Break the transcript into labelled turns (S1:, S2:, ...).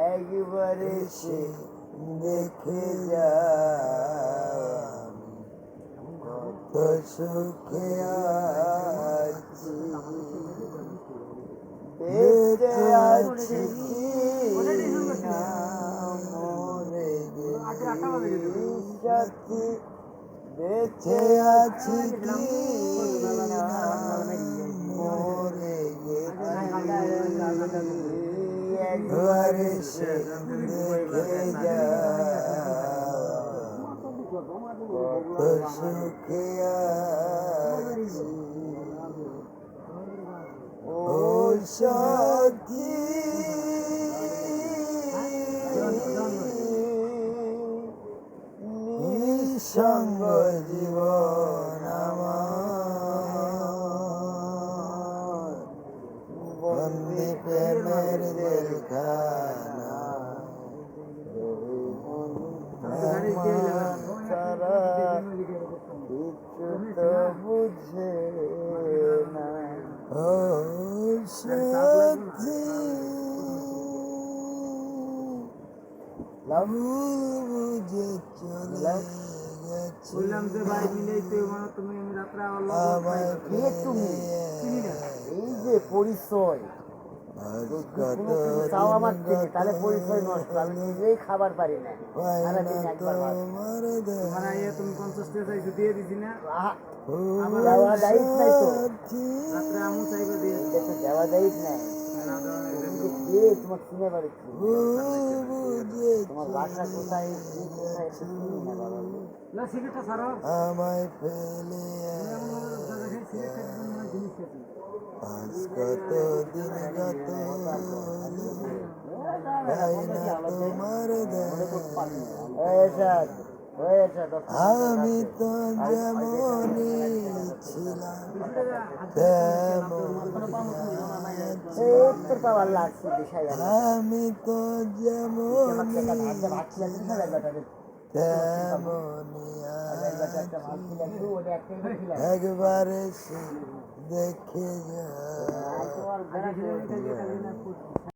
S1: একবারে সে দেখে যা কত সুখে আছি, বেঁচে আছি না মরে গেছি সাথী, বেঁচে আছি কি না মরে গেছি, একবারে সে দেখে যা কত সুখে আছি। ও সাথী নিঃসঙ্গ জীবন আমার, বন্দি প্রেমের জেলখানা, সারা কিছু তো বুঝে না। ও সাথী বুঝে চলে
S2: বললাম যে ভাই মিলেই তো তুমি রাত্রে
S1: আমায় ফেলে,
S3: এই যে পরিচয় চাও আমার থেকে, তাহলে পরিচয় নষ্ট। আমি নিজেই খাবার পারি না, সারাদিন একবার ভাত।
S2: তুমি 50 টাকা চাইছো দিয়ে দিছি না,
S3: দেওয়া দায়িত্ব নাই তো,
S2: রাত্রে আমু চাইবে দিয়ে
S3: দেওয়া দায়িত্ব নাই। কে তোমার চিনে পারছি, তোমার বাসা কোথায়, কি কোথায় চিনি না বাবা।
S2: না সিগারেটটা ছাড়ো,
S1: আমায় ফেলে আজ কত দিন গত পাই না তোমার আমি তো যেমনই ছিলাম আমি তো যেমনই তেমনই একবারে সে দেখে যা।